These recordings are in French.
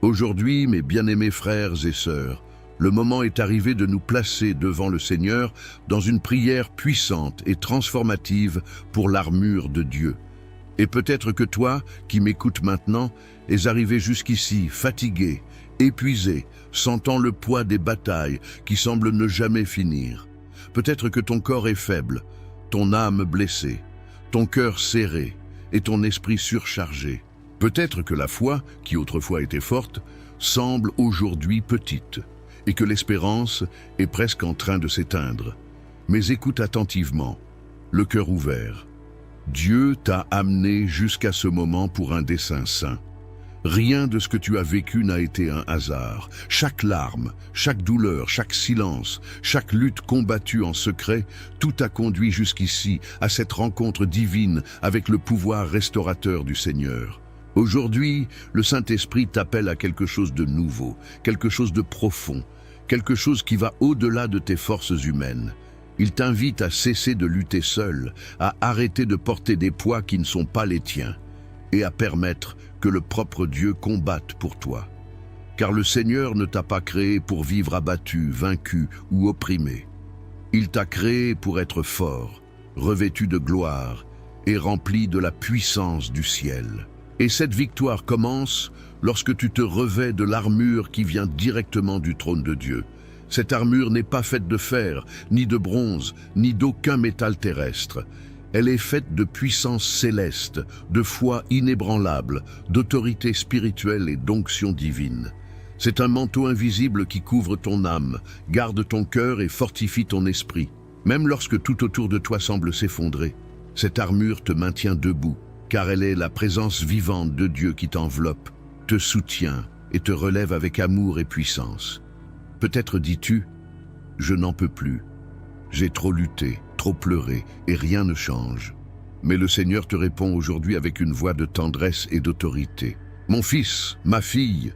Aujourd'hui, mes bien-aimés frères et sœurs, le moment est arrivé de nous placer devant le Seigneur dans une prière puissante et transformative pour l'armure de Dieu. Et peut-être que toi, qui m'écoutes maintenant, es arrivé jusqu'ici fatigué, épuisé, sentant le poids des batailles qui semblent ne jamais finir. Peut-être que ton corps est faible, ton âme blessée, ton cœur serré et ton esprit surchargé. Peut-être que la foi, qui autrefois était forte, semble aujourd'hui petite, et que l'espérance est presque en train de s'éteindre. Mais écoute attentivement, le cœur ouvert. Dieu t'a amené jusqu'à ce moment pour un dessein saint. Rien de ce que tu as vécu n'a été un hasard. Chaque larme, chaque douleur, chaque silence, chaque lutte combattue en secret, tout a conduit jusqu'ici à cette rencontre divine avec le pouvoir restaurateur du Seigneur. Aujourd'hui, le Saint-Esprit t'appelle à quelque chose de nouveau, quelque chose de profond, quelque chose qui va au-delà de tes forces humaines. Il t'invite à cesser de lutter seul, à arrêter de porter des poids qui ne sont pas les tiens, et à permettre que le propre Dieu combatte pour toi. Car le Seigneur ne t'a pas créé pour vivre abattu, vaincu ou opprimé. Il t'a créé pour être fort, revêtu de gloire et rempli de la puissance du ciel. Et cette victoire commence lorsque tu te revêts de l'armure qui vient directement du trône de Dieu. Cette armure n'est pas faite de fer, ni de bronze, ni d'aucun métal terrestre. Elle est faite de puissance céleste, de foi inébranlable, d'autorité spirituelle et d'onction divine. C'est un manteau invisible qui couvre ton âme, garde ton cœur et fortifie ton esprit. Même lorsque tout autour de toi semble s'effondrer, cette armure te maintient debout, car elle est la présence vivante de Dieu qui t'enveloppe, te soutient et te relève avec amour et puissance. Peut-être dis-tu, « Je n'en peux plus. J'ai trop lutté, trop pleuré, et rien ne change. » Mais le Seigneur te répond aujourd'hui avec une voix de tendresse et d'autorité. « Mon fils, ma fille,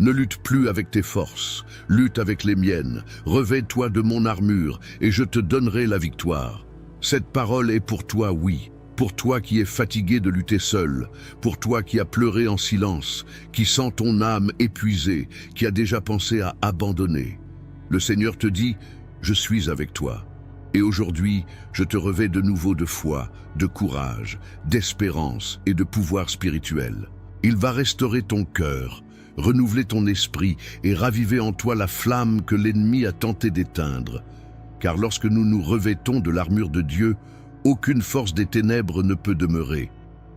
ne lutte plus avec tes forces, lutte avec les miennes, revêts-toi de mon armure, et je te donnerai la victoire. Cette parole est pour toi, oui. Pour toi qui es fatigué de lutter seul, pour toi qui as pleuré en silence, qui sent ton âme épuisée, qui a déjà pensé à abandonner. Le Seigneur te dit, « Je suis avec toi. » Et aujourd'hui, je te revêts de nouveau de foi, de courage, d'espérance et de pouvoir spirituel. Il va restaurer ton cœur, renouveler ton esprit et raviver en toi la flamme que l'ennemi a tenté d'éteindre. Car lorsque nous nous revêtons de l'armure de Dieu, aucune force des ténèbres ne peut demeurer.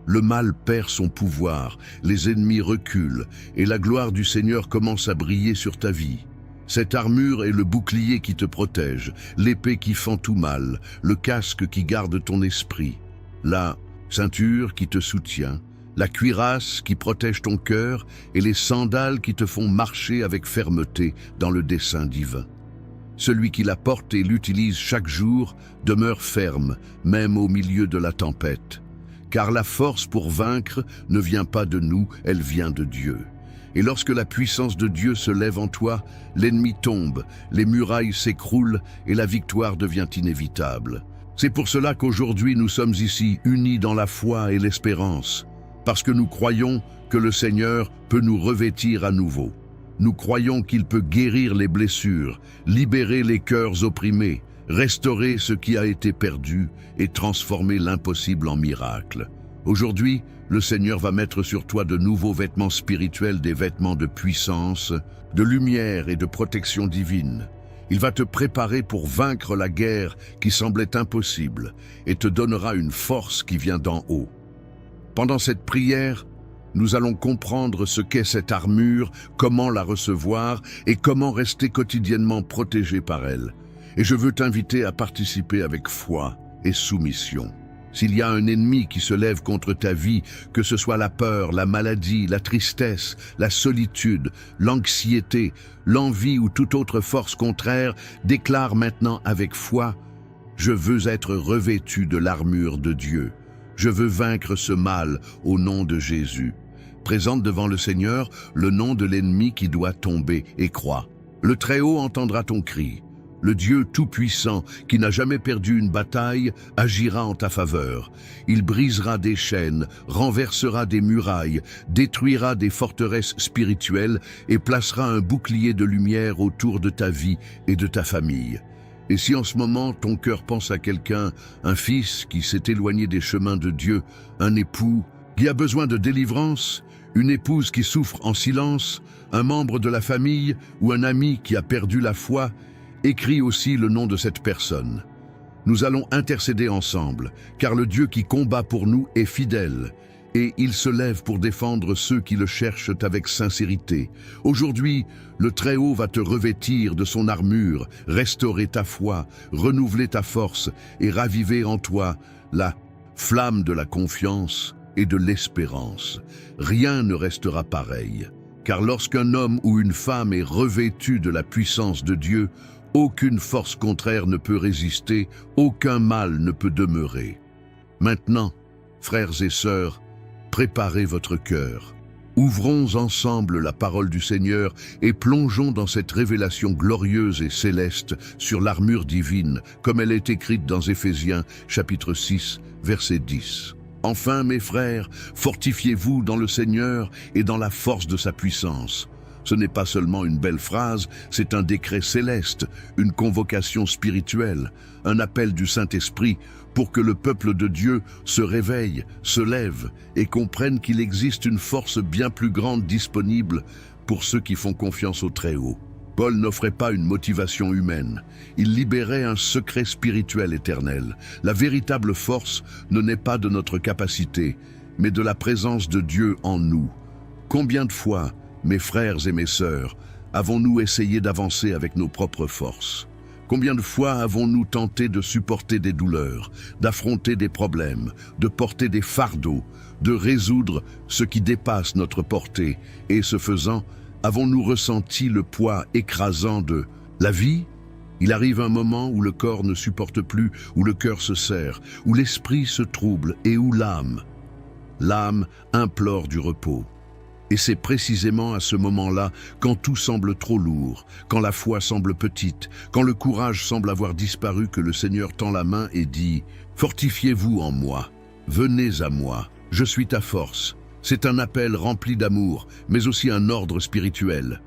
Le mal perd son pouvoir, les ennemis reculent, et la gloire du Seigneur commence à briller sur ta vie. Cette armure est le bouclier qui te protège, l'épée qui fend tout mal, le casque qui garde ton esprit, la ceinture qui te soutient, la cuirasse qui protège ton cœur et les sandales qui te font marcher avec fermeté dans le dessein divin. Celui qui la porte et l'utilise chaque jour demeure ferme, même au milieu de la tempête. Car la force pour vaincre ne vient pas de nous, elle vient de Dieu. Et lorsque la puissance de Dieu se lève en toi, l'ennemi tombe, les murailles s'écroulent et la victoire devient inévitable. C'est pour cela qu'aujourd'hui nous sommes ici unis dans la foi et l'espérance, parce que nous croyons que le Seigneur peut nous revêtir à nouveau. Nous croyons qu'il peut guérir les blessures, libérer les cœurs opprimés, restaurer ce qui a été perdu et transformer l'impossible en miracle. Aujourd'hui, le Seigneur va mettre sur toi de nouveaux vêtements spirituels, des vêtements de puissance, de lumière et de protection divine. Il va te préparer pour vaincre la guerre qui semblait impossible et te donnera une force qui vient d'en haut. Pendant cette prière, nous allons comprendre ce qu'est cette armure, comment la recevoir et comment rester quotidiennement protégé par elle. Et je veux t'inviter à participer avec foi et soumission. S'il y a un ennemi qui se lève contre ta vie, que ce soit la peur, la maladie, la tristesse, la solitude, l'anxiété, l'envie ou toute autre force contraire, déclare maintenant avec foi, « Je veux être revêtu de l'armure de Dieu. Je veux vaincre ce mal au nom de Jésus. » Présente devant le Seigneur le nom de l'ennemi qui doit tomber et crois. Le Très-Haut entendra ton cri. Le Dieu Tout-Puissant, qui n'a jamais perdu une bataille, agira en ta faveur. Il brisera des chaînes, renversera des murailles, détruira des forteresses spirituelles et placera un bouclier de lumière autour de ta vie et de ta famille. Et si en ce moment ton cœur pense à quelqu'un, un fils qui s'est éloigné des chemins de Dieu, un époux qui a besoin de délivrance, une épouse qui souffre en silence, un membre de la famille ou un ami qui a perdu la foi, écris aussi le nom de cette personne. Nous allons intercéder ensemble, car le Dieu qui combat pour nous est fidèle, et il se lève pour défendre ceux qui le cherchent avec sincérité. Aujourd'hui, le Très-Haut va te revêtir de son armure, restaurer ta foi, renouveler ta force et raviver en toi la flamme de la confiance et de l'espérance. Rien ne restera pareil, car lorsqu'un homme ou une femme est revêtu de la puissance de Dieu, aucune force contraire ne peut résister, aucun mal ne peut demeurer. Maintenant, frères et sœurs, préparez votre cœur. Ouvrons ensemble la parole du Seigneur et plongeons dans cette révélation glorieuse et céleste sur l'armure divine, comme elle est écrite dans Éphésiens, chapitre 6, verset 10. Enfin, mes frères, fortifiez-vous dans le Seigneur et dans la force de sa puissance. Ce n'est pas seulement une belle phrase, c'est un décret céleste, une convocation spirituelle, un appel du Saint-Esprit pour que le peuple de Dieu se réveille, se lève et comprenne qu'il existe une force bien plus grande disponible pour ceux qui font confiance au Très-Haut. Paul n'offrait pas une motivation humaine, il libérait un secret spirituel éternel. La véritable force ne naît pas de notre capacité, mais de la présence de Dieu en nous. Combien de fois, mes frères et mes sœurs, avons-nous essayé d'avancer avec nos propres forces? Combien de fois avons-nous tenté de supporter des douleurs, d'affronter des problèmes, de porter des fardeaux, de résoudre ce qui dépasse notre portée, et ce faisant, avons-nous ressenti le poids écrasant de la vie? Il arrive un moment où le corps ne supporte plus, où le cœur se serre, où l'esprit se trouble et où l'âme implore du repos. Et c'est précisément à ce moment-là, quand tout semble trop lourd, quand la foi semble petite, quand le courage semble avoir disparu, que le Seigneur tend la main et dit « Fortifiez-vous en moi, venez à moi, je suis ta force ». C'est un appel rempli d'amour, mais aussi un ordre spirituel.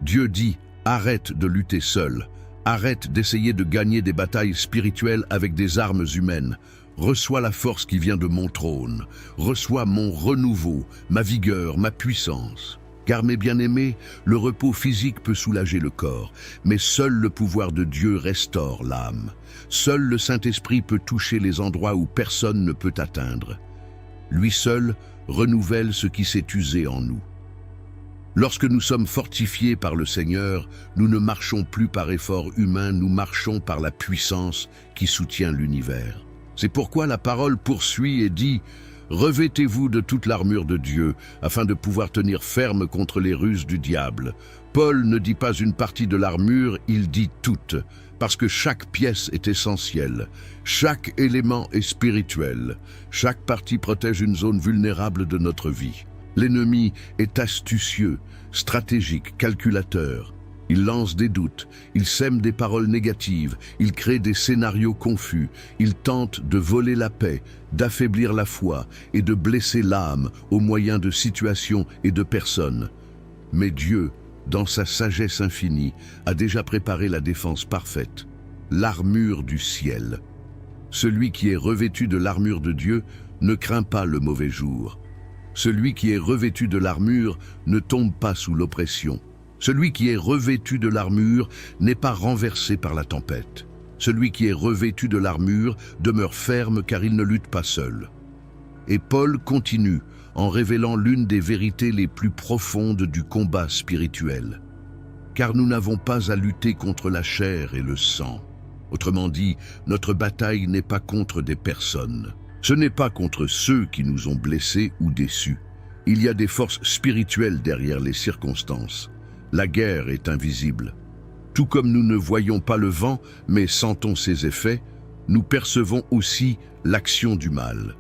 Dieu dit « Arrête de lutter seul, arrête d'essayer de gagner des batailles spirituelles avec des armes humaines. Reçois la force qui vient de mon trône, reçois mon renouveau, ma vigueur, ma puissance. Car mes bien-aimés, le repos physique peut soulager le corps, mais seul le pouvoir de Dieu restaure l'âme. Seul le Saint-Esprit peut toucher les endroits où personne ne peut atteindre. Lui seul renouvelle ce qui s'est usé en nous. Lorsque nous sommes fortifiés par le Seigneur, nous ne marchons plus par effort humain, nous marchons par la puissance qui soutient l'univers. C'est pourquoi la parole poursuit et dit « Revêtez-vous de toute l'armure de Dieu, afin de pouvoir tenir ferme contre les ruses du diable. » Paul ne dit pas une partie de l'armure, il dit toute, parce que chaque pièce est essentielle, chaque élément est spirituel, chaque partie protège une zone vulnérable de notre vie. L'ennemi est astucieux, stratégique, calculateur. Il lance des doutes, il sème des paroles négatives, il crée des scénarios confus, il tente de voler la paix, d'affaiblir la foi et de blesser l'âme au moyen de situations et de personnes. Mais Dieu, dans sa sagesse infinie, a déjà préparé la défense parfaite, l'armure du ciel. Celui qui est revêtu de l'armure de Dieu ne craint pas le mauvais jour. Celui qui est revêtu de l'armure ne tombe pas sous l'oppression. Celui qui est revêtu de l'armure n'est pas renversé par la tempête. Celui qui est revêtu de l'armure demeure ferme car il ne lutte pas seul. Et Paul continue en révélant l'une des vérités les plus profondes du combat spirituel. Car nous n'avons pas à lutter contre la chair et le sang. Autrement dit, notre bataille n'est pas contre des personnes. Ce n'est pas contre ceux qui nous ont blessés ou déçus. Il y a des forces spirituelles derrière les circonstances. La guerre est invisible. Tout comme nous ne voyons pas le vent, mais sentons ses effets, nous percevons aussi l'action du mal.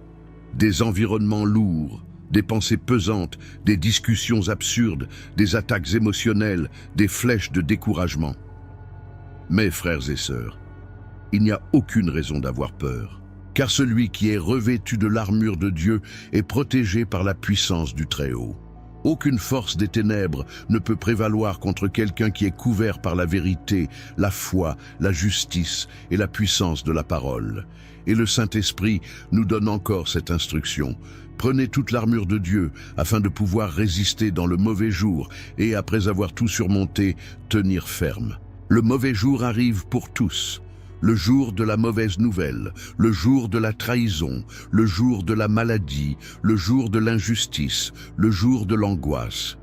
Des environnements lourds, des pensées pesantes, des discussions absurdes, des attaques émotionnelles, des flèches de découragement. Mais, frères et sœurs, il n'y a aucune raison d'avoir peur, car celui qui est revêtu de l'armure de Dieu est protégé par la puissance du Très-Haut. Aucune force des ténèbres ne peut prévaloir contre quelqu'un qui est couvert par la vérité, la foi, la justice et la puissance de la parole. Et le Saint-Esprit nous donne encore cette instruction. Prenez toute l'armure de Dieu afin de pouvoir résister dans le mauvais jour et, après avoir tout surmonté, tenir ferme. Le mauvais jour arrive pour tous. Le jour de la mauvaise nouvelle, le jour de la trahison, le jour de la maladie, le jour de l'injustice, le jour de l'angoisse.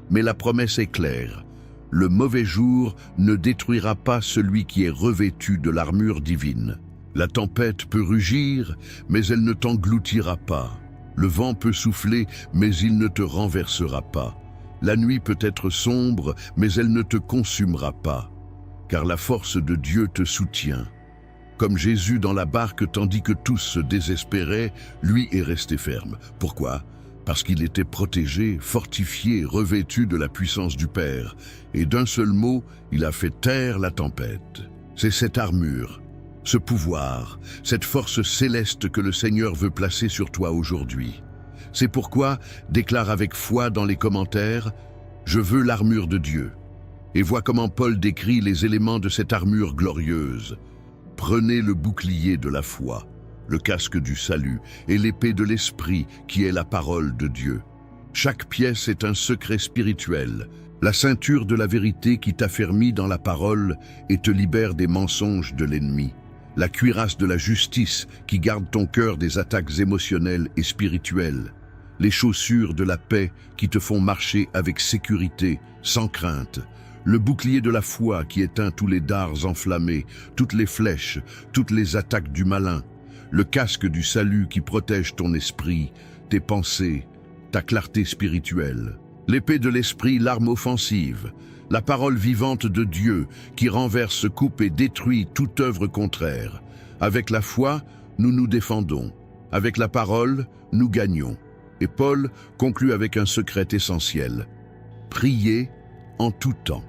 Mais la promesse est claire. Le mauvais jour ne détruira pas celui qui est revêtu de l'armure divine. La tempête peut rugir, mais elle ne t'engloutira pas. Le vent peut souffler, mais il ne te renversera pas. La nuit peut être sombre, mais elle ne te consumera pas. Car la force de Dieu te soutient. Comme Jésus dans la barque tandis que tous se désespéraient, lui est resté ferme. Pourquoi? Parce qu'il était protégé, fortifié, revêtu de la puissance du Père. Et d'un seul mot, il a fait taire la tempête. C'est cette armure, ce pouvoir, cette force céleste que le Seigneur veut placer sur toi aujourd'hui. C'est pourquoi, déclare avec foi dans les commentaires, « Je veux l'armure de Dieu ». Et vois comment Paul décrit les éléments de cette armure glorieuse. Prenez le bouclier de la foi, le casque du salut et l'épée de l'esprit qui est la parole de Dieu. Chaque pièce est un secret spirituel, la ceinture de la vérité qui t'affermit dans la parole et te libère des mensonges de l'ennemi. La cuirasse de la justice qui garde ton cœur des attaques émotionnelles et spirituelles. Les chaussures de la paix qui te font marcher avec sécurité, sans crainte. Le bouclier de la foi qui éteint tous les dards enflammés, toutes les flèches, toutes les attaques du malin. Le casque du salut qui protège ton esprit, tes pensées, ta clarté spirituelle. L'épée de l'esprit, l'arme offensive. La parole vivante de Dieu qui renverse, coupe et détruit toute œuvre contraire. Avec la foi, nous nous défendons. Avec la parole, nous gagnons. Et Paul conclut avec un secret essentiel. Priez en tout temps.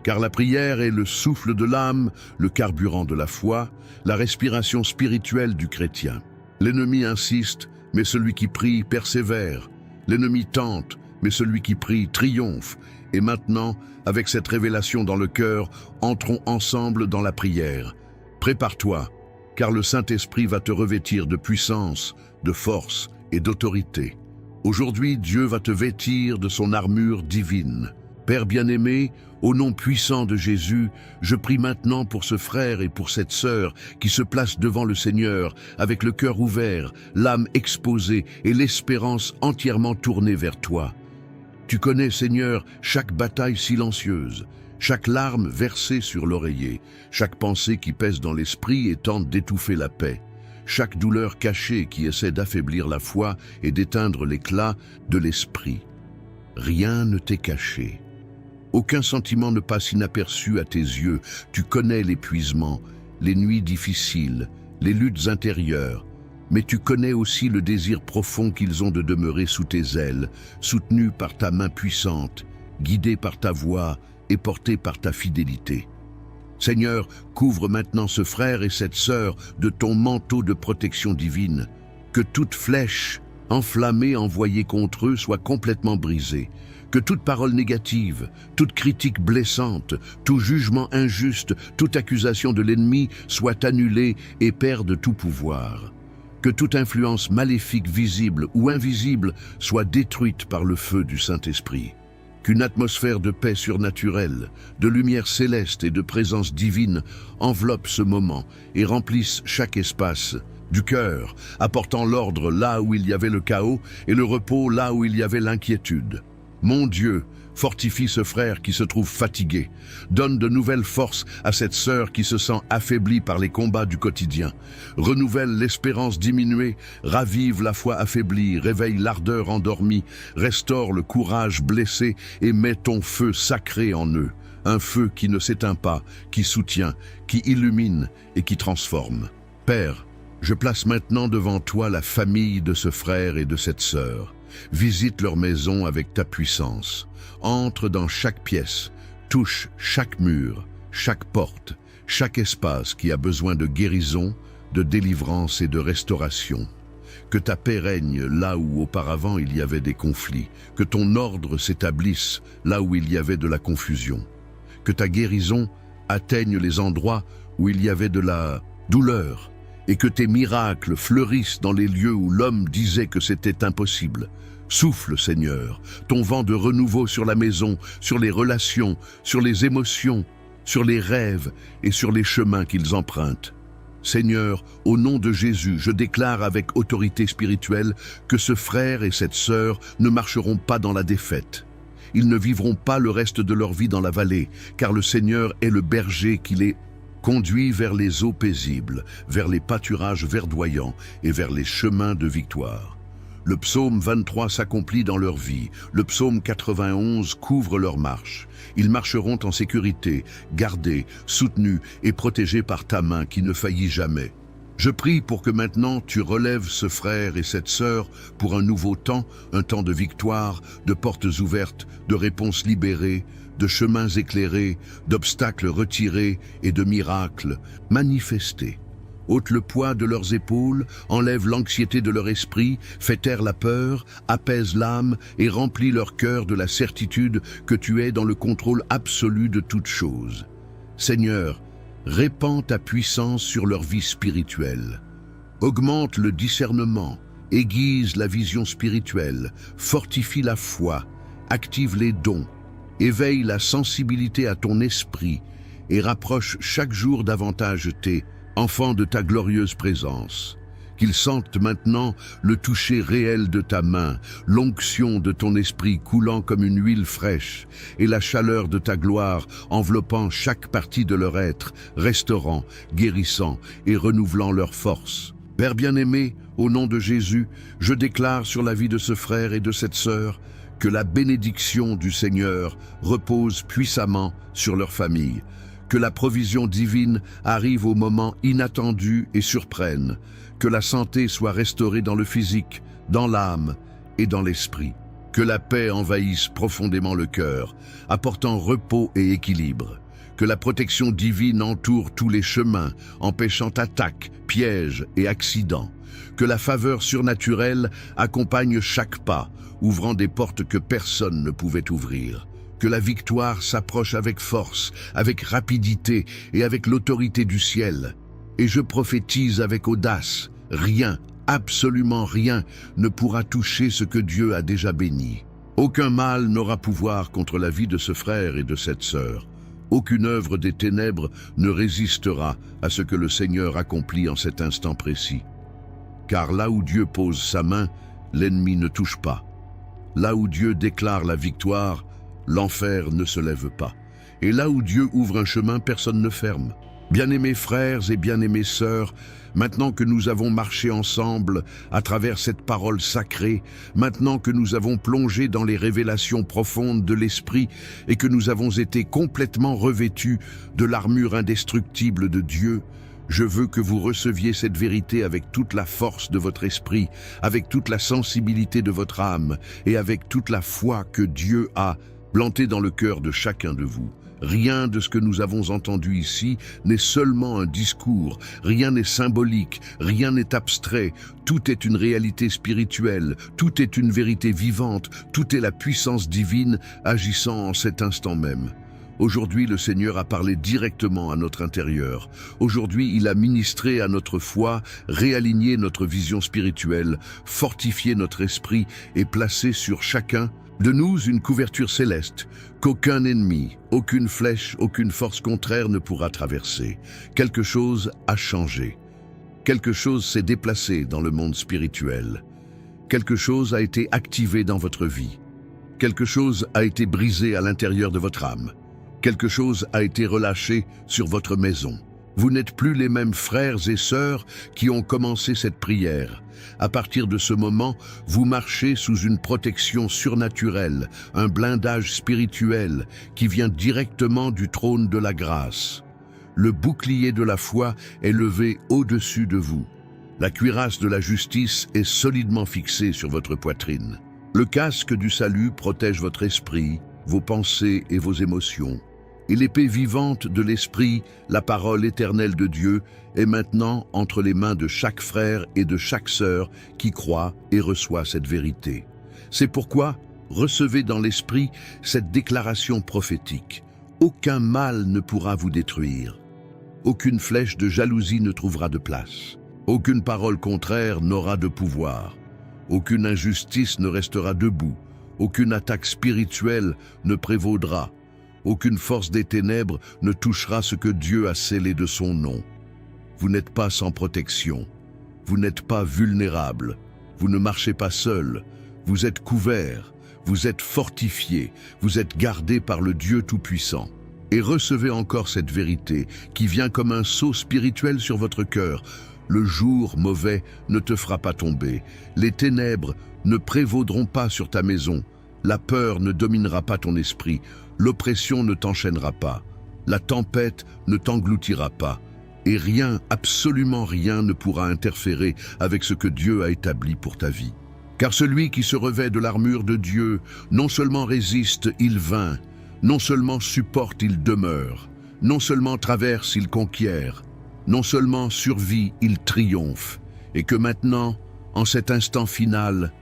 Car la prière est le souffle de l'âme, le carburant de la foi, la respiration spirituelle du chrétien. L'ennemi insiste, mais celui qui prie persévère. L'ennemi tente, mais celui qui prie triomphe. Et maintenant, avec cette révélation dans le cœur, entrons ensemble dans la prière. Prépare-toi, car le Saint-Esprit va te revêtir de puissance, de force et d'autorité. Aujourd'hui, Dieu va te vêtir de son armure divine. Père bien-aimé, au nom puissant de Jésus, je prie maintenant pour ce frère et pour cette sœur qui se placent devant le Seigneur avec le cœur ouvert, l'âme exposée et l'espérance entièrement tournée vers toi. Tu connais, Seigneur, chaque bataille silencieuse, chaque larme versée sur l'oreiller, chaque pensée qui pèse dans l'esprit et tente d'étouffer la paix, chaque douleur cachée qui essaie d'affaiblir la foi et d'éteindre l'éclat de l'esprit. Rien ne t'est caché. Aucun sentiment ne passe inaperçu à tes yeux. Tu connais l'épuisement, les nuits difficiles, les luttes intérieures. Mais tu connais aussi le désir profond qu'ils ont de demeurer sous tes ailes, soutenus par ta main puissante, guidés par ta voix et portés par ta fidélité. Seigneur, couvre maintenant ce frère et cette sœur de ton manteau de protection divine. Que toute flèche enflammée envoyée contre eux soit complètement brisée. Que toute parole négative, toute critique blessante, tout jugement injuste, toute accusation de l'ennemi soit annulée et perde tout pouvoir. Que toute influence maléfique visible ou invisible soit détruite par le feu du Saint-Esprit. Qu'une atmosphère de paix surnaturelle, de lumière céleste et de présence divine enveloppe ce moment et remplisse chaque espace du cœur, apportant l'ordre là où il y avait le chaos et le repos là où il y avait l'inquiétude. Mon Dieu, fortifie ce frère qui se trouve fatigué. Donne de nouvelles forces à cette sœur qui se sent affaiblie par les combats du quotidien. Renouvelle l'espérance diminuée, ravive la foi affaiblie, réveille l'ardeur endormie, restaure le courage blessé et mets ton feu sacré en eux. Un feu qui ne s'éteint pas, qui soutient, qui illumine et qui transforme. Père, je place maintenant devant toi la famille de ce frère et de cette sœur. Visite leur maison avec ta puissance. Entre dans chaque pièce, touche chaque mur, chaque porte, chaque espace qui a besoin de guérison, de délivrance et de restauration. Que ta paix règne là où auparavant il y avait des conflits, que ton ordre s'établisse là où il y avait de la confusion, que ta guérison atteigne les endroits où il y avait de la douleur, et que tes miracles fleurissent dans les lieux où l'homme disait que c'était impossible. Souffle, Seigneur, ton vent de renouveau sur la maison, sur les relations, sur les émotions, sur les rêves et sur les chemins qu'ils empruntent. Seigneur, au nom de Jésus, je déclare avec autorité spirituelle que ce frère et cette sœur ne marcheront pas dans la défaite. Ils ne vivront pas le reste de leur vie dans la vallée, car le Seigneur est le berger qui les conduit vers les eaux paisibles, vers les pâturages verdoyants et vers les chemins de victoire. Le psaume 23 s'accomplit dans leur vie, le psaume 91 couvre leur marche. Ils marcheront en sécurité, gardés, soutenus et protégés par ta main qui ne faillit jamais. Je prie pour que maintenant tu relèves ce frère et cette sœur pour un nouveau temps, un temps de victoire, de portes ouvertes, de réponses libérées, de chemins éclairés, d'obstacles retirés et de miracles manifestés. Ôte le poids de leurs épaules, enlève l'anxiété de leur esprit, fait taire la peur, apaise l'âme et remplit leur cœur de la certitude que tu es dans le contrôle absolu de toutes choses. Seigneur, répands ta puissance sur leur vie spirituelle. Augmente le discernement, aiguise la vision spirituelle, fortifie la foi, active les dons, éveille la sensibilité à ton esprit et rapproche chaque jour davantage tes enfants de ta glorieuse présence. Qu'ils sentent maintenant le toucher réel de ta main, l'onction de ton esprit coulant comme une huile fraîche, et la chaleur de ta gloire enveloppant chaque partie de leur être, restaurant, guérissant et renouvelant leur force. Père bien-aimé, au nom de Jésus, je déclare sur la vie de ce frère et de cette sœur que la bénédiction du Seigneur repose puissamment sur leur famille, que la provision divine arrive au moment inattendu et surprenne, que la santé soit restaurée dans le physique, dans l'âme et dans l'esprit, que la paix envahisse profondément le cœur, apportant repos et équilibre, que la protection divine entoure tous les chemins, empêchant attaques, pièges et accidents, que la faveur surnaturelle accompagne chaque pas, ouvrant des portes que personne ne pouvait ouvrir. Que la victoire s'approche avec force, avec rapidité et avec l'autorité du ciel. Et je prophétise avec audace, rien, absolument rien, ne pourra toucher ce que Dieu a déjà béni. Aucun mal n'aura pouvoir contre la vie de ce frère et de cette sœur. Aucune œuvre des ténèbres ne résistera à ce que le Seigneur accomplit en cet instant précis. Car là où Dieu pose sa main, l'ennemi ne touche pas. Là où Dieu déclare la victoire, l'enfer ne se lève pas. Et là où Dieu ouvre un chemin, personne ne ferme. Bien-aimés frères et bien-aimées sœurs, maintenant que nous avons marché ensemble à travers cette parole sacrée, maintenant que nous avons plongé dans les révélations profondes de l'Esprit et que nous avons été complètement revêtus de l'armure indestructible de Dieu, je veux que vous receviez cette vérité avec toute la force de votre esprit, avec toute la sensibilité de votre âme et avec toute la foi que Dieu a plantée dans le cœur de chacun de vous. Rien de ce que nous avons entendu ici n'est seulement un discours, rien n'est symbolique, rien n'est abstrait, tout est une réalité spirituelle, tout est une vérité vivante, tout est la puissance divine agissant en cet instant même. Aujourd'hui, le Seigneur a parlé directement à notre intérieur. Aujourd'hui, il a ministré à notre foi, réaligné notre vision spirituelle, fortifié notre esprit et placé sur chacun de nous une couverture céleste qu'aucun ennemi, aucune flèche, aucune force contraire ne pourra traverser. Quelque chose a changé. Quelque chose s'est déplacé dans le monde spirituel. Quelque chose a été activé dans votre vie. Quelque chose a été brisé à l'intérieur de votre âme. Quelque chose a été relâché sur votre maison. Vous n'êtes plus les mêmes frères et sœurs qui ont commencé cette prière. À partir de ce moment, vous marchez sous une protection surnaturelle, un blindage spirituel qui vient directement du trône de la grâce. Le bouclier de la foi est levé au-dessus de vous. La cuirasse de la justice est solidement fixée sur votre poitrine. Le casque du salut protège votre esprit, vos pensées et vos émotions. et l'épée vivante de l'Esprit, la parole éternelle de Dieu, est maintenant entre les mains de chaque frère et de chaque sœur qui croit et reçoit cette vérité. C'est pourquoi, recevez dans l'Esprit cette déclaration prophétique. Aucun mal ne pourra vous détruire. Aucune flèche de jalousie ne trouvera de place. Aucune parole contraire n'aura de pouvoir. Aucune injustice ne restera debout. Aucune attaque spirituelle ne prévaudra. Aucune force des ténèbres ne touchera ce que Dieu a scellé de son nom. Vous n'êtes pas sans protection. Vous n'êtes pas vulnérable. Vous ne marchez pas seul. Vous êtes couvert. Vous êtes fortifié. Vous êtes gardé par le Dieu Tout-Puissant. Et recevez encore cette vérité qui vient comme un sceau spirituel sur votre cœur. Le jour mauvais ne te fera pas tomber. Les ténèbres ne prévaudront pas sur ta maison. La peur ne dominera pas ton esprit. L'oppression ne t'enchaînera pas. La tempête ne t'engloutira pas. Et rien, absolument rien ne pourra interférer avec ce que Dieu a établi pour ta vie. Car celui qui se revêt de l'armure de Dieu, non seulement résiste, il vainc. Non seulement supporte, il demeure. Non seulement traverse, il conquiert. Non seulement survit, il triomphe. Et que maintenant, en cet instant final,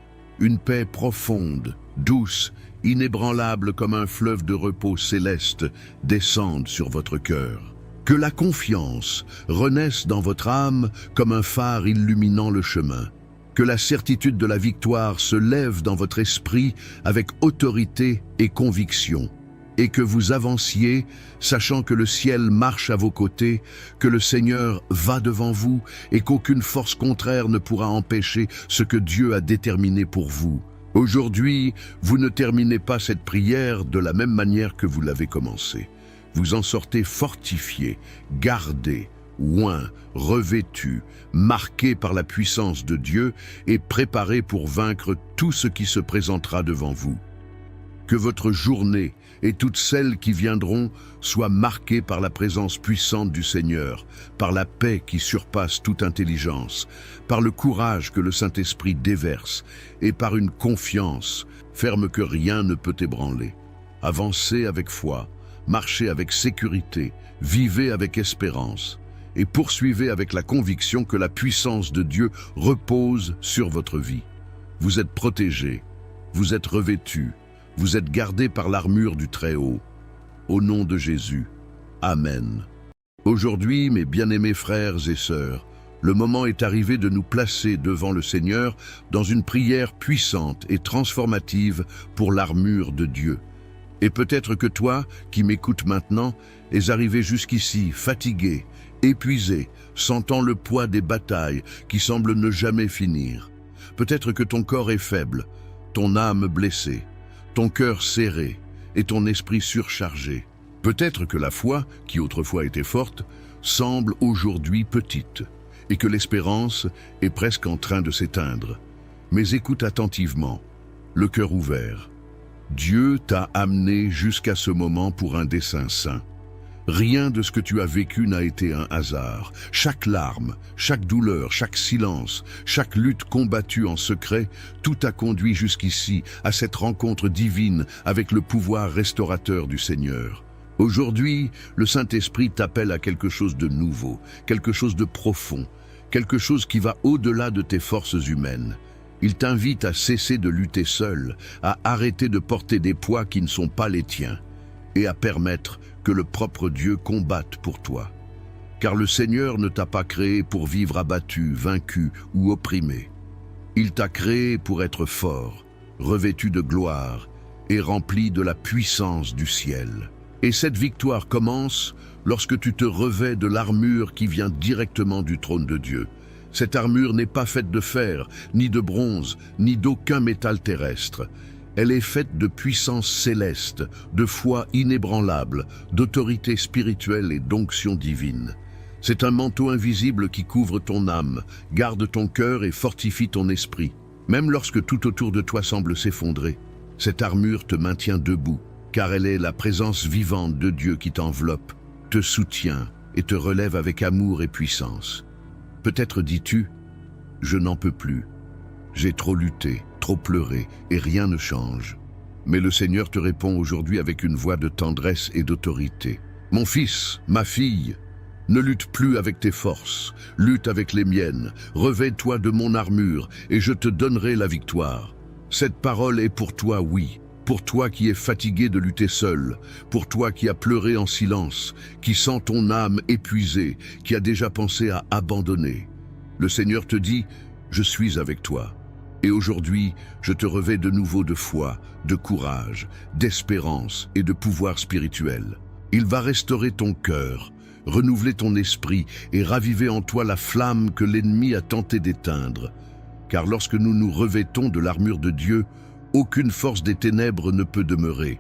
une paix profonde, douce, inébranlable comme un fleuve de repos céleste, descende sur votre cœur. Que la confiance renaisse dans votre âme comme un phare illuminant le chemin. Que la certitude de la victoire se lève dans votre esprit avec autorité et conviction. Et que vous avanciez, sachant que le ciel marche à vos côtés, que le Seigneur va devant vous et qu'aucune force contraire ne pourra empêcher ce que Dieu a déterminé pour vous. Aujourd'hui, vous ne terminez pas cette prière de la même manière que vous l'avez commencée. Vous en sortez fortifié, gardé, oint, revêtu, marqué par la puissance de Dieu et préparé pour vaincre tout ce qui se présentera devant vous. Que votre journée et toutes celles qui viendront soient marquées par la présence puissante du Seigneur, par la paix qui surpasse toute intelligence, par le courage que le Saint-Esprit déverse et par une confiance ferme que rien ne peut ébranler. Avancez avec foi, marchez avec sécurité, vivez avec espérance et poursuivez avec la conviction que la puissance de Dieu repose sur votre vie. Vous êtes protégés, vous êtes revêtus, vous êtes gardés par l'armure du Très-Haut. Au nom de Jésus. Amen. Aujourd'hui, mes bien-aimés frères et sœurs, le moment est arrivé de nous placer devant le Seigneur dans une prière puissante et transformative pour l'armure de Dieu. Et peut-être que toi, qui m'écoutes maintenant, es arrivé jusqu'ici, fatigué, épuisé, sentant le poids des batailles qui semblent ne jamais finir. Peut-être que ton corps est faible, ton âme blessée, ton cœur serré et ton esprit surchargé. Peut-être que la foi, qui autrefois était forte, semble aujourd'hui petite et que l'espérance est presque en train de s'éteindre. Mais écoute attentivement, le cœur ouvert. Dieu t'a amené jusqu'à ce moment pour un dessein saint. Rien de ce que tu as vécu n'a été un hasard. Chaque larme, chaque douleur, chaque silence, chaque lutte combattue en secret, tout a conduit jusqu'ici à cette rencontre divine avec le pouvoir restaurateur du Seigneur. Aujourd'hui, le Saint-Esprit t'appelle à quelque chose de nouveau, quelque chose de profond, quelque chose qui va au-delà de tes forces humaines. Il t'invite à cesser de lutter seul, à arrêter de porter des poids qui ne sont pas les tiens, et à permettre que le propre Dieu combatte pour toi. Car le Seigneur ne t'a pas créé pour vivre abattu, vaincu ou opprimé. Il t'a créé pour être fort, revêtu de gloire et rempli de la puissance du ciel. Et cette victoire commence lorsque tu te revêts de l'armure qui vient directement du trône de Dieu. Cette armure n'est pas faite de fer, ni de bronze, ni d'aucun métal terrestre. Elle est faite de puissance céleste, de foi inébranlable, d'autorité spirituelle et d'onction divine. C'est un manteau invisible qui couvre ton âme, garde ton cœur et fortifie ton esprit. Même lorsque tout autour de toi semble s'effondrer, cette armure te maintient debout, car elle est la présence vivante de Dieu qui t'enveloppe, te soutient et te relève avec amour et puissance. Peut-être dis-tu, « Je n'en peux plus. J'ai trop lutté, trop pleuré, et rien ne change. » Mais le Seigneur te répond aujourd'hui avec une voix de tendresse et d'autorité. Mon fils, ma fille, ne lutte plus avec tes forces, lutte avec les miennes, revêt-toi de mon armure et je te donnerai la victoire. Cette parole est pour toi, oui, pour toi qui es fatigué de lutter seul, pour toi qui as pleuré en silence, qui sent ton âme épuisée, qui a déjà pensé à abandonner. Le Seigneur te dit, je suis avec toi. Et aujourd'hui, je te revêts de nouveau de foi, de courage, d'espérance et de pouvoir spirituel. Il va restaurer ton cœur, renouveler ton esprit et raviver en toi la flamme que l'ennemi a tenté d'éteindre. Car lorsque nous nous revêtons de l'armure de Dieu, aucune force des ténèbres ne peut demeurer.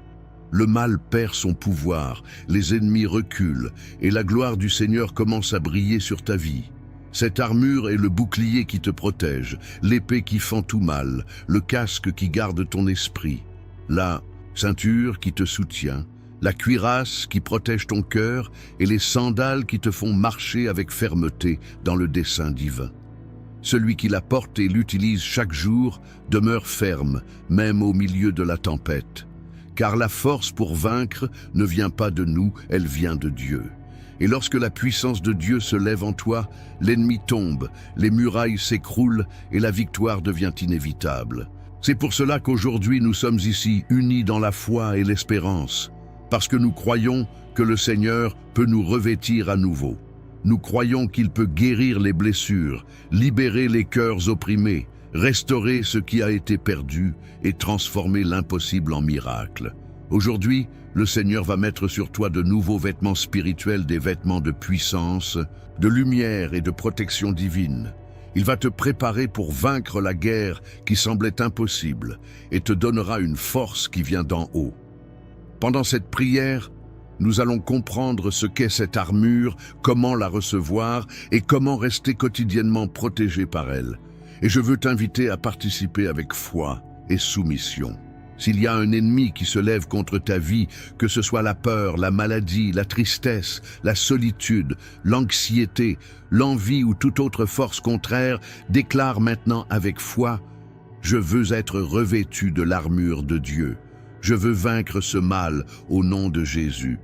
Le mal perd son pouvoir, les ennemis reculent et la gloire du Seigneur commence à briller sur ta vie. Cette armure est le bouclier qui te protège, l'épée qui fend tout mal, le casque qui garde ton esprit, la ceinture qui te soutient, la cuirasse qui protège ton cœur et les sandales qui te font marcher avec fermeté dans le dessein divin. Celui qui la porte et l'utilise chaque jour demeure ferme, même au milieu de la tempête. Car la force pour vaincre ne vient pas de nous, elle vient de Dieu. Et lorsque la puissance de Dieu se lève en toi, l'ennemi tombe, les murailles s'écroulent et la victoire devient inévitable. C'est pour cela qu'aujourd'hui nous sommes ici, unis dans la foi et l'espérance, parce que nous croyons que le Seigneur peut nous revêtir à nouveau. Nous croyons qu'il peut guérir les blessures, libérer les cœurs opprimés, restaurer ce qui a été perdu et transformer l'impossible en miracle. Aujourd'hui, le Seigneur va mettre sur toi de nouveaux vêtements spirituels, des vêtements de puissance, de lumière et de protection divine. Il va te préparer pour vaincre la guerre qui semblait impossible et te donnera une force qui vient d'en haut. Pendant cette prière, nous allons comprendre ce qu'est cette armure, comment la recevoir et comment rester quotidiennement protégé par elle. Et je veux t'inviter à participer avec foi et soumission. S'il y a un ennemi qui se lève contre ta vie, que ce soit la peur, la maladie, la tristesse, la solitude, l'anxiété, l'envie ou toute autre force contraire, déclare maintenant avec foi « Je veux être revêtu de l'armure de Dieu. Je veux vaincre ce mal au nom de Jésus. »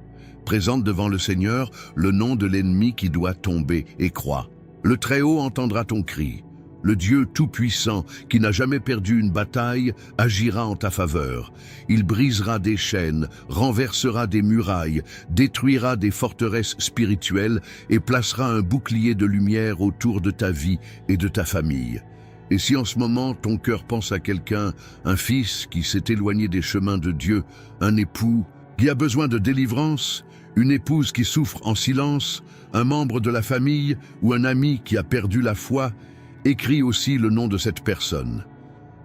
Présente devant le Seigneur le nom de l'ennemi qui doit tomber et crois. Le Très-Haut entendra ton cri. Le Dieu Tout-Puissant, qui n'a jamais perdu une bataille, agira en ta faveur. Il brisera des chaînes, renversera des murailles, détruira des forteresses spirituelles et placera un bouclier de lumière autour de ta vie et de ta famille. Et si en ce moment ton cœur pense à quelqu'un, un fils qui s'est éloigné des chemins de Dieu, un époux qui a besoin de délivrance, une épouse qui souffre en silence, un membre de la famille ou un ami qui a perdu la foi, écris aussi le nom de cette personne.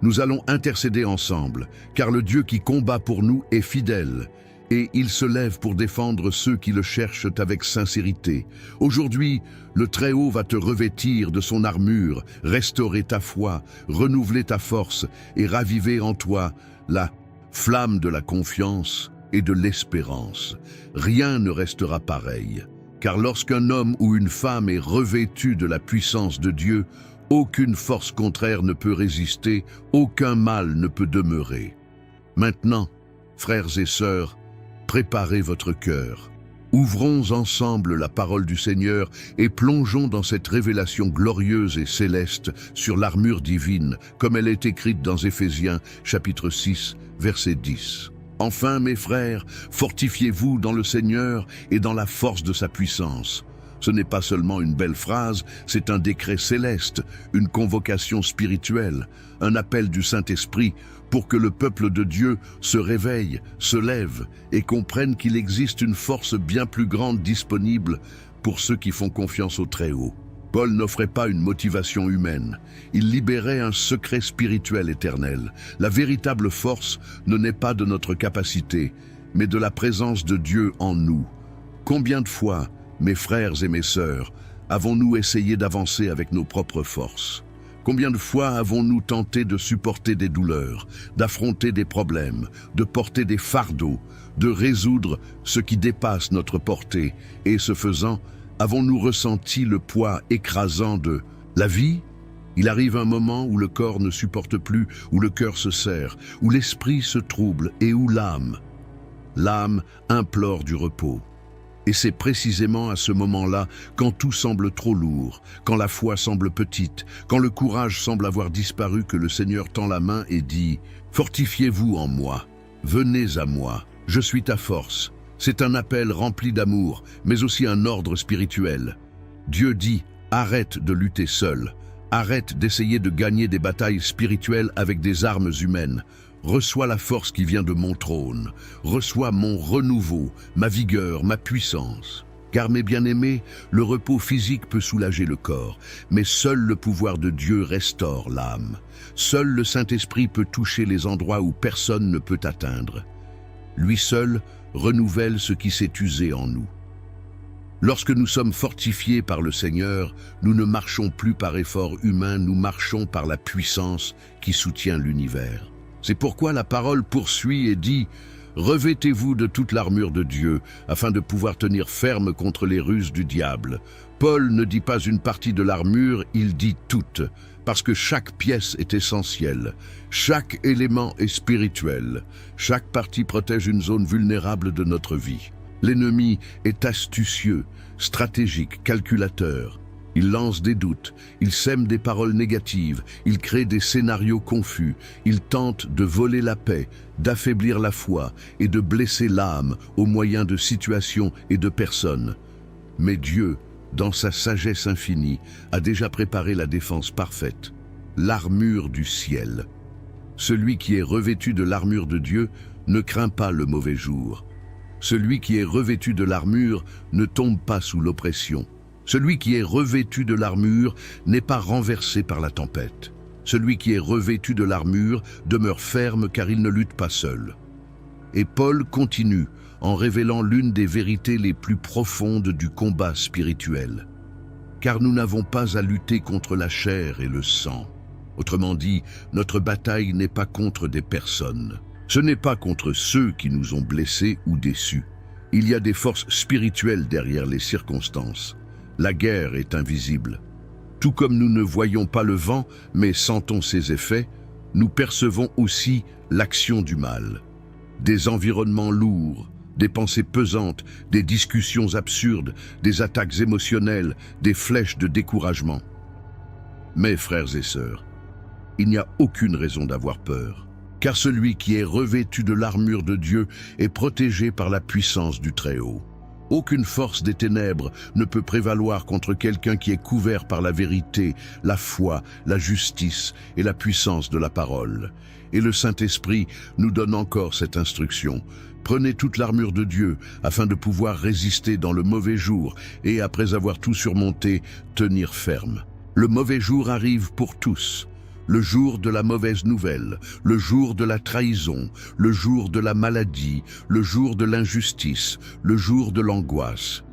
Nous allons intercéder ensemble, car le Dieu qui combat pour nous est fidèle, et il se lève pour défendre ceux qui le cherchent avec sincérité. Aujourd'hui, le Très-Haut va te revêtir de son armure, restaurer ta foi, renouveler ta force et raviver en toi la flamme de la confiance et de l'espérance. Rien ne restera pareil, car lorsqu'un homme ou une femme est revêtu de la puissance de Dieu, aucune force contraire ne peut résister, aucun mal ne peut demeurer. Maintenant, frères et sœurs, préparez votre cœur. Ouvrons ensemble la parole du Seigneur et plongeons dans cette révélation glorieuse et céleste sur l'armure divine, comme elle est écrite dans Éphésiens, chapitre 6, verset 10. Enfin, mes frères, fortifiez-vous dans le Seigneur et dans la force de sa puissance. Ce n'est pas seulement une belle phrase, c'est un décret céleste, une convocation spirituelle, un appel du Saint-Esprit pour que le peuple de Dieu se réveille, se lève et comprenne qu'il existe une force bien plus grande disponible pour ceux qui font confiance au Très-Haut. Paul n'offrait pas une motivation humaine, il libérait un secret spirituel éternel. La véritable force ne naît pas de notre capacité, mais de la présence de Dieu en nous. Combien de fois, mes frères et mes sœurs, avons-nous essayé d'avancer avec nos propres forces? Combien de fois avons-nous tenté de supporter des douleurs, d'affronter des problèmes, de porter des fardeaux, de résoudre ce qui dépasse notre portée, et ce faisant, avons-nous ressenti le poids écrasant de la vie? Il arrive un moment où le corps ne supporte plus, où le cœur se serre, où l'esprit se trouble et où l'âme implore du repos. Et c'est précisément à ce moment-là, quand tout semble trop lourd, quand la foi semble petite, quand le courage semble avoir disparu, que le Seigneur tend la main et dit « Fortifiez-vous en moi, venez à moi, je suis ta force ». C'est un appel rempli d'amour, mais aussi un ordre spirituel. Dieu dit « Arrête de lutter seul, arrête d'essayer de gagner des batailles spirituelles avec des armes humaines. Reçois la force qui vient de mon trône, reçois mon renouveau, ma vigueur, ma puissance. Car mes bien-aimés, le repos physique peut soulager le corps, mais seul le pouvoir de Dieu restaure l'âme. Seul le Saint-Esprit peut toucher les endroits où personne ne peut atteindre. Lui seul renouvelle ce qui s'est usé en nous. Lorsque nous sommes fortifiés par le Seigneur, nous ne marchons plus par effort humain, nous marchons par la puissance qui soutient l'univers. C'est pourquoi la parole poursuit et dit « Revêtez-vous de toute l'armure de Dieu, afin de pouvoir tenir ferme contre les ruses du diable. » Paul ne dit pas une partie de l'armure, il dit toute, parce que chaque pièce est essentielle, chaque élément est spirituel, chaque partie protège une zone vulnérable de notre vie. L'ennemi est astucieux, stratégique, calculateur. Il lance des doutes, il sème des paroles négatives, il crée des scénarios confus, il tente de voler la paix, d'affaiblir la foi et de blesser l'âme au moyen de situations et de personnes. Mais Dieu, dans sa sagesse infinie, a déjà préparé la défense parfaite, l'armure du ciel. Celui qui est revêtu de l'armure de Dieu ne craint pas le mauvais jour. Celui qui est revêtu de l'armure ne tombe pas sous l'oppression. Celui qui est revêtu de l'armure n'est pas renversé par la tempête. Celui qui est revêtu de l'armure demeure ferme car il ne lutte pas seul. Et Paul continue en révélant l'une des vérités les plus profondes du combat spirituel. Car nous n'avons pas à lutter contre la chair et le sang. Autrement dit, notre bataille n'est pas contre des personnes. Ce n'est pas contre ceux qui nous ont blessés ou déçus. Il y a des forces spirituelles derrière les circonstances. La guerre est invisible. Tout comme nous ne voyons pas le vent, mais sentons ses effets, nous percevons aussi l'action du mal. Des environnements lourds, des pensées pesantes, des discussions absurdes, des attaques émotionnelles, des flèches de découragement. Mais frères et sœurs, il n'y a aucune raison d'avoir peur, car celui qui est revêtu de l'armure de Dieu est protégé par la puissance du Très-Haut. Aucune force des ténèbres ne peut prévaloir contre quelqu'un qui est couvert par la vérité, la foi, la justice et la puissance de la parole. Et le Saint-Esprit nous donne encore cette instruction. Prenez toute l'armure de Dieu afin de pouvoir résister dans le mauvais jour et, après avoir tout surmonté, tenir ferme. Le mauvais jour arrive pour tous. Le jour de la mauvaise nouvelle, le jour de la trahison, le jour de la maladie, le jour de l'injustice, le jour de l'angoisse.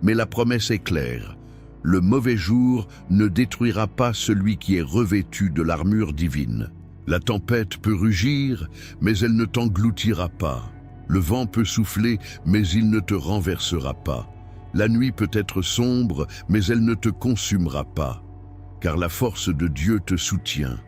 Mais la promesse est claire. Le mauvais jour ne détruira pas celui qui est revêtu de l'armure divine. La tempête peut rugir, mais elle ne t'engloutira pas. Le vent peut souffler, mais il ne te renversera pas. La nuit peut être sombre, mais elle ne te consumera pas. Car la force de Dieu te soutient.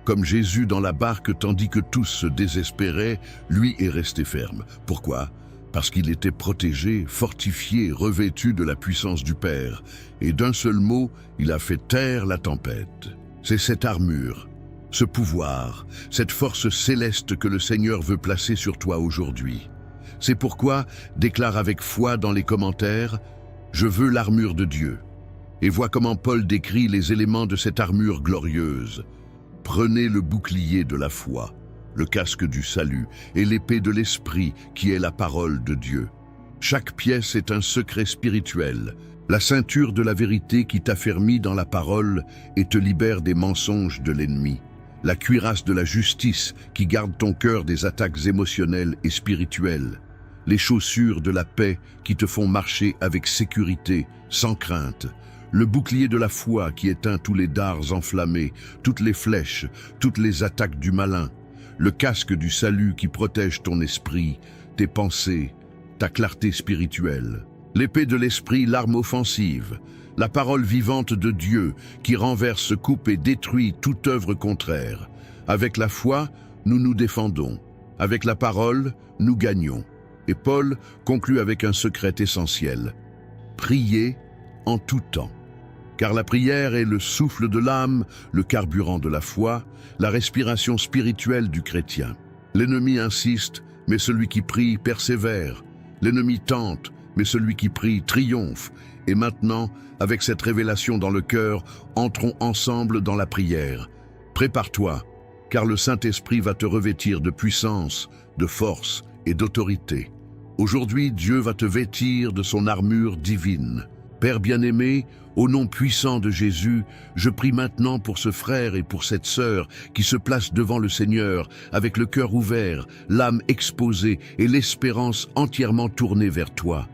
Comme Jésus dans la barque, tandis que tous se désespéraient, lui est resté ferme. Pourquoi ? Parce qu'il était protégé, fortifié, revêtu de la puissance du Père. Et d'un seul mot, il a fait taire la tempête. C'est cette armure, ce pouvoir, cette force céleste que le Seigneur veut placer sur toi aujourd'hui. C'est pourquoi, déclare avec foi dans les commentaires, « Je veux l'armure de Dieu ». Et vois comment Paul décrit les éléments de cette armure glorieuse. Prenez le bouclier de la foi, le casque du salut et l'épée de l'esprit qui est la parole de Dieu. Chaque pièce est un secret spirituel, la ceinture de la vérité qui t'affermit dans la parole et te libère des mensonges de l'ennemi, la cuirasse de la justice qui garde ton cœur des attaques émotionnelles et spirituelles, les chaussures de la paix qui te font marcher avec sécurité, sans crainte, le bouclier de la foi qui éteint tous les dards enflammés, toutes les flèches, toutes les attaques du malin, le casque du salut qui protège ton esprit, tes pensées, ta clarté spirituelle, L'épée de l'esprit, l'arme offensive, la parole vivante de Dieu qui renverse, coupe et détruit toute œuvre contraire. Avec la foi, nous nous défendons. Avec la parole, nous gagnons. Et Paul conclut avec un secret essentiel. Priez en tout temps. Car la prière est le souffle de l'âme, le carburant de la foi, la respiration spirituelle du chrétien. L'ennemi insiste, mais celui qui prie persévère. L'ennemi tente, mais celui qui prie triomphe. Et maintenant, avec cette révélation dans le cœur, entrons ensemble dans la prière. Prépare-toi, car le Saint-Esprit va te revêtir de puissance, de force et d'autorité. Aujourd'hui, Dieu va te vêtir de son armure divine. Père bien-aimé, au nom puissant de Jésus, je prie maintenant pour ce frère et pour cette sœur qui se placent devant le Seigneur avec le cœur ouvert, l'âme exposée et l'espérance entièrement tournée vers toi.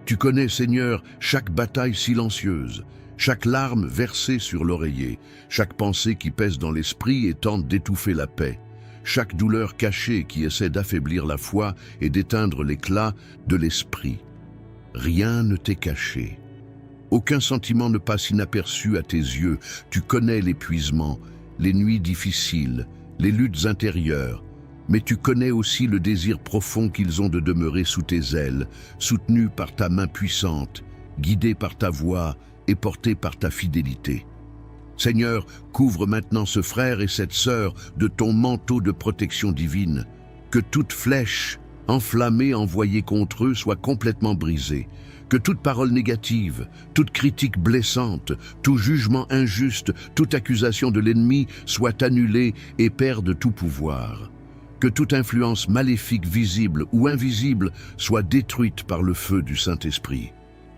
Tu connais, Seigneur, chaque bataille silencieuse, chaque larme versée sur l'oreiller, chaque pensée qui pèse dans l'esprit et tente d'étouffer la paix, chaque douleur cachée qui essaie d'affaiblir la foi et d'éteindre l'éclat de l'esprit. Rien ne t'est caché. Aucun sentiment ne passe inaperçu à tes yeux. Tu connais l'épuisement, les nuits difficiles, les luttes intérieures, mais tu connais aussi le désir profond qu'ils ont de demeurer sous tes ailes, soutenus par ta main puissante, guidés par ta voix et portés par ta fidélité. Seigneur, couvre maintenant ce frère et cette sœur de ton manteau de protection divine, que toute flèche enflammée envoyée contre eux soit complètement brisée, que toute parole négative, toute critique blessante, tout jugement injuste, toute accusation de l'ennemi soit annulée et perde tout pouvoir. Que toute influence maléfique visible ou invisible soit détruite par le feu du Saint-Esprit.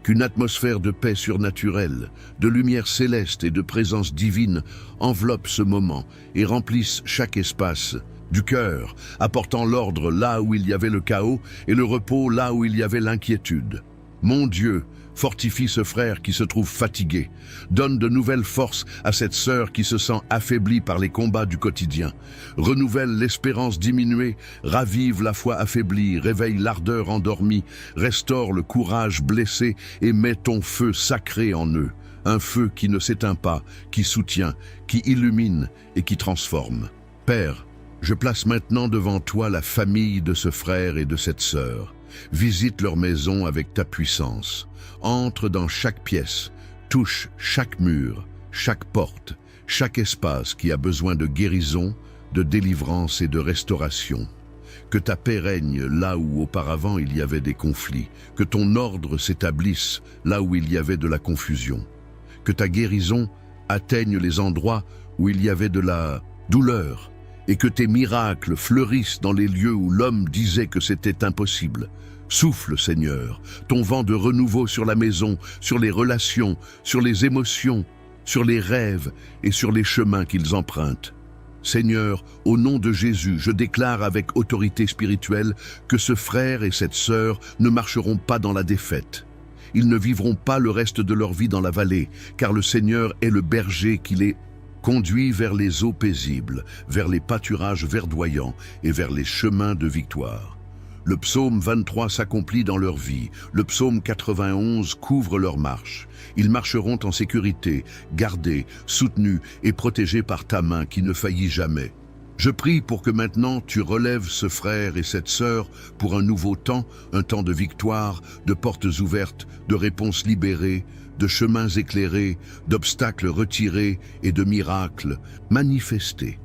Qu'une atmosphère de paix surnaturelle, de lumière céleste et de présence divine enveloppe ce moment et remplisse chaque espace du cœur, apportant l'ordre là où il y avait le chaos et le repos là où il y avait l'inquiétude. Mon Dieu, fortifie ce frère qui se trouve fatigué. Donne de nouvelles forces à cette sœur qui se sent affaiblie par les combats du quotidien. Renouvelle l'espérance diminuée, ravive la foi affaiblie, réveille l'ardeur endormie, restaure le courage blessé et mets ton feu sacré en eux. Un feu qui ne s'éteint pas, qui soutient, qui illumine et qui transforme. Père, je place maintenant devant toi la famille de ce frère et de cette sœur. Visite leur maison avec ta puissance. Entre dans chaque pièce, touche chaque mur, chaque porte, chaque espace qui a besoin de guérison, de délivrance et de restauration. Que ta paix règne là où auparavant il y avait des conflits, que ton ordre s'établisse là où il y avait de la confusion. Que ta guérison atteigne les endroits où il y avait de la douleur, et que tes miracles fleurissent dans les lieux où l'homme disait que c'était impossible. Souffle, Seigneur, ton vent de renouveau sur la maison, sur les relations, sur les émotions, sur les rêves et sur les chemins qu'ils empruntent. Seigneur, au nom de Jésus, je déclare avec autorité spirituelle que ce frère et cette sœur ne marcheront pas dans la défaite. Ils ne vivront pas le reste de leur vie dans la vallée, car le Seigneur est le berger qui les conduit vers les eaux paisibles, vers les pâturages verdoyants et vers les chemins de victoire. Le psaume 23 s'accomplit dans leur vie, le psaume 91 couvre leur marche. Ils marcheront en sécurité, gardés, soutenus et protégés par ta main qui ne faillit jamais. Je prie pour que maintenant tu relèves ce frère et cette sœur pour un nouveau temps, un temps de victoire, de portes ouvertes, de réponses libérées, de chemins éclairés, d'obstacles retirés et de miracles manifestés.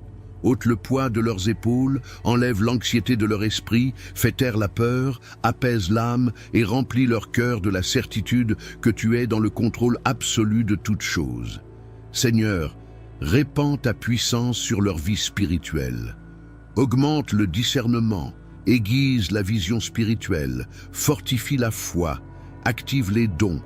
Ôte le poids de leurs épaules, enlève l'anxiété de leur esprit, fait taire la peur, apaise l'âme et remplit leur cœur de la certitude que tu es dans le contrôle absolu de toutes choses. Seigneur, répands ta puissance sur leur vie spirituelle. Augmente le discernement, aiguise la vision spirituelle, fortifie la foi, active les dons,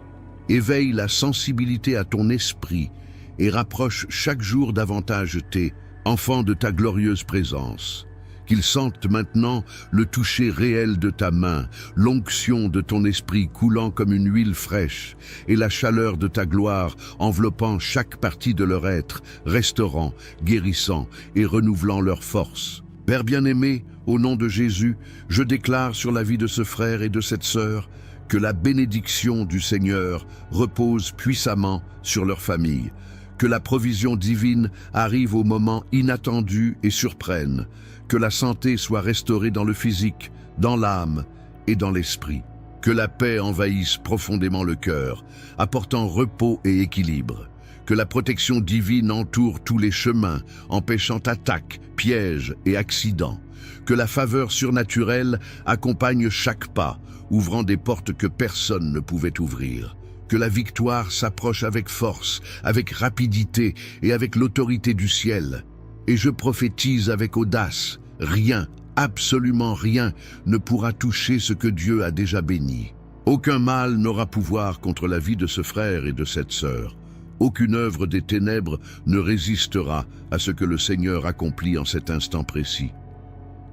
éveille la sensibilité à ton esprit et rapproche chaque jour davantage tes enfants de ta glorieuse présence. Qu'ils sentent maintenant le toucher réel de ta main, l'onction de ton esprit coulant comme une huile fraîche, et la chaleur de ta gloire enveloppant chaque partie de leur être, restaurant, guérissant et renouvelant leur force. Père bien-aimé, au nom de Jésus, je déclare sur la vie de ce frère et de cette sœur Que la bénédiction du Seigneur repose puissamment sur leur famille. Que la provision divine arrive au moment inattendu et surprenne. Que la santé soit restaurée dans le physique, dans l'âme et dans l'esprit. Que la paix envahisse profondément le cœur, apportant repos et équilibre. Que la protection divine entoure tous les chemins, empêchant attaques, pièges et accidents. Que la faveur surnaturelle accompagne chaque pas, ouvrant des portes que personne ne pouvait ouvrir. Que la victoire s'approche avec force, avec rapidité et avec l'autorité du ciel. Et je prophétise avec audace, rien, absolument rien, ne pourra toucher ce que Dieu a déjà béni. Aucun mal n'aura pouvoir contre la vie de ce frère et de cette sœur. Aucune œuvre des ténèbres ne résistera à ce que le Seigneur accomplit en cet instant précis.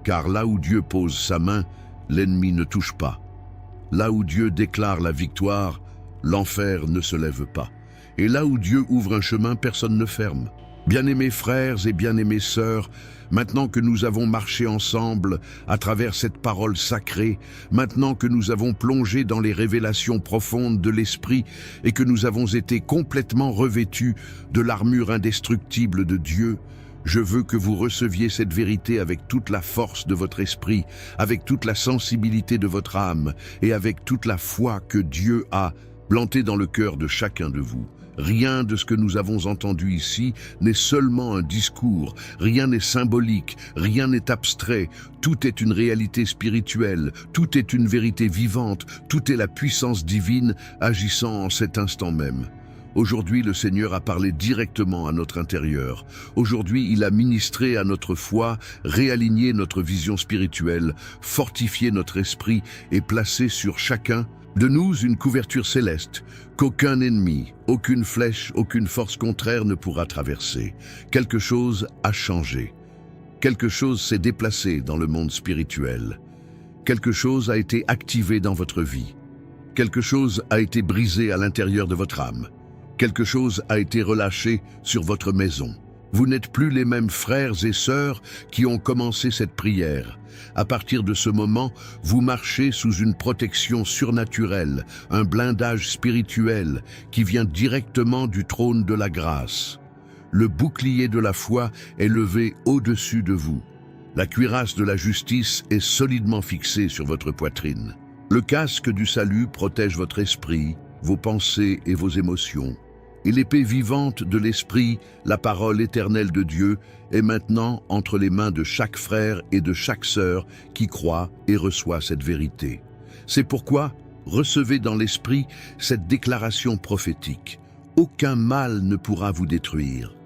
Car là où Dieu pose sa main, l'ennemi ne touche pas. Là où Dieu déclare la victoire, l'enfer ne se lève pas. Et là où Dieu ouvre un chemin, personne ne ferme. Bien-aimés frères et bien-aimées sœurs, maintenant que nous avons marché ensemble à travers cette parole sacrée, maintenant que nous avons plongé dans les révélations profondes de l'Esprit et que nous avons été complètement revêtus de l'armure indestructible de Dieu, je veux que vous receviez cette vérité avec toute la force de votre esprit, avec toute la sensibilité de votre âme et avec toute la foi que Dieu a plantée dans le cœur de chacun de vous. Rien de ce que nous avons entendu ici n'est seulement un discours, rien n'est symbolique, rien n'est abstrait, tout est une réalité spirituelle, tout est une vérité vivante, tout est la puissance divine agissant en cet instant même. Aujourd'hui, le Seigneur a parlé directement à notre intérieur. Aujourd'hui, il a ministré à notre foi, réaligné notre vision spirituelle, fortifié notre esprit et placé sur chacun de nous une couverture céleste qu'aucun ennemi, aucune flèche, aucune force contraire ne pourra traverser. Quelque chose a changé. Quelque chose s'est déplacé dans le monde spirituel. Quelque chose a été activé dans votre vie. Quelque chose a été brisé à l'intérieur de votre âme. Quelque chose a été relâché sur votre maison. Vous n'êtes plus les mêmes frères et sœurs qui ont commencé cette prière. À partir de ce moment, vous marchez sous une protection surnaturelle, un blindage spirituel qui vient directement du trône de la grâce. Le bouclier de la foi est levé au-dessus de vous. La cuirasse de la justice est solidement fixée sur votre poitrine. Le casque du salut protège votre esprit, vos pensées et vos émotions. Et l'épée vivante de l'Esprit, la parole éternelle de Dieu, est maintenant entre les mains de chaque frère et de chaque sœur qui croit et reçoit cette vérité. C'est pourquoi, recevez dans l'Esprit cette déclaration prophétique. Aucun mal ne pourra vous détruire.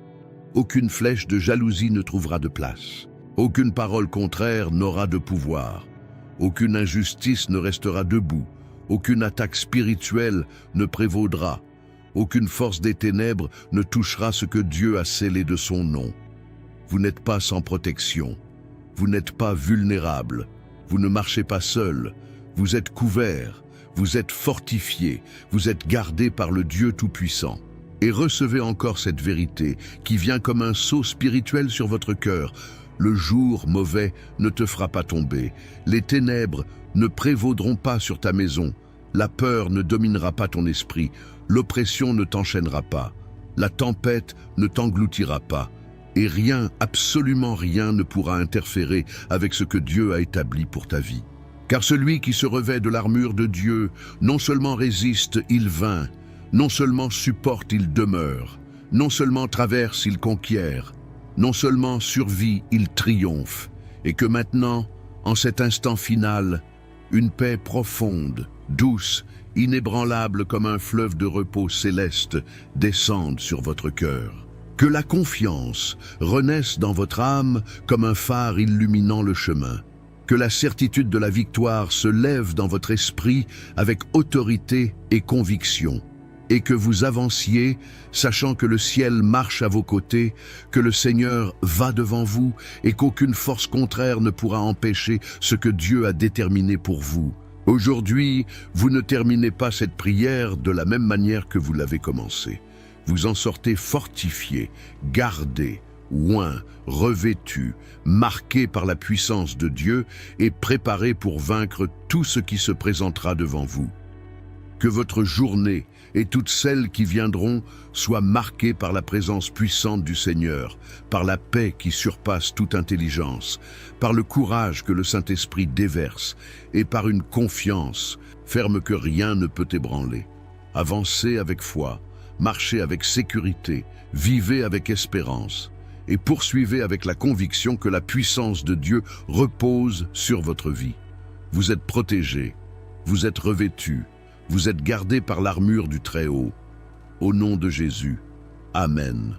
Aucune flèche de jalousie ne trouvera de place. Aucune parole contraire n'aura de pouvoir. Aucune injustice ne restera debout. Aucune attaque spirituelle ne prévaudra. Aucune force des ténèbres ne touchera ce que Dieu a scellé de son nom. Vous n'êtes pas sans protection. Vous n'êtes pas vulnérable. Vous ne marchez pas seul. Vous êtes couvert. Vous êtes fortifié. Vous êtes gardé par le Dieu Tout-Puissant. Et recevez encore cette vérité qui vient comme un sceau spirituel sur votre cœur. Le jour mauvais ne te fera pas tomber. Les ténèbres ne prévaudront pas sur ta maison. La peur ne dominera pas ton esprit. L'oppression ne t'enchaînera pas. La tempête ne t'engloutira pas. Et rien, absolument rien ne pourra interférer avec ce que Dieu a établi pour ta vie. Car celui qui se revêt de l'armure de Dieu, non seulement résiste, il vainc. Non seulement supporte, il demeure. Non seulement traverse, il conquiert. Non seulement survit, il triomphe. Et que maintenant, en cet instant final, une paix profonde, douce, inébranlable comme un fleuve de repos céleste, descende sur votre cœur. Que la confiance renaisse dans votre âme comme un phare illuminant le chemin. Que la certitude de la victoire se lève dans votre esprit avec autorité et conviction. Et que vous avanciez, sachant que le ciel marche à vos côtés, que le Seigneur va devant vous et qu'aucune force contraire ne pourra empêcher ce que Dieu a déterminé pour vous. Aujourd'hui, vous ne terminez pas cette prière de la même manière que vous l'avez commencée. Vous en sortez fortifié, gardé, oint, revêtu, marqué par la puissance de Dieu et préparé pour vaincre tout ce qui se présentera devant vous. Que votre journée et toutes celles qui viendront soient marquées par la présence puissante du Seigneur, par la paix qui surpasse toute intelligence, par le courage que le Saint-Esprit déverse et par une confiance ferme que rien ne peut ébranler. Avancez avec foi, marchez avec sécurité, vivez avec espérance et poursuivez avec la conviction que la puissance de Dieu repose sur votre vie. Vous êtes protégés, vous êtes revêtus, vous êtes gardés par l'armure du Très-Haut. Au nom de Jésus, Amen.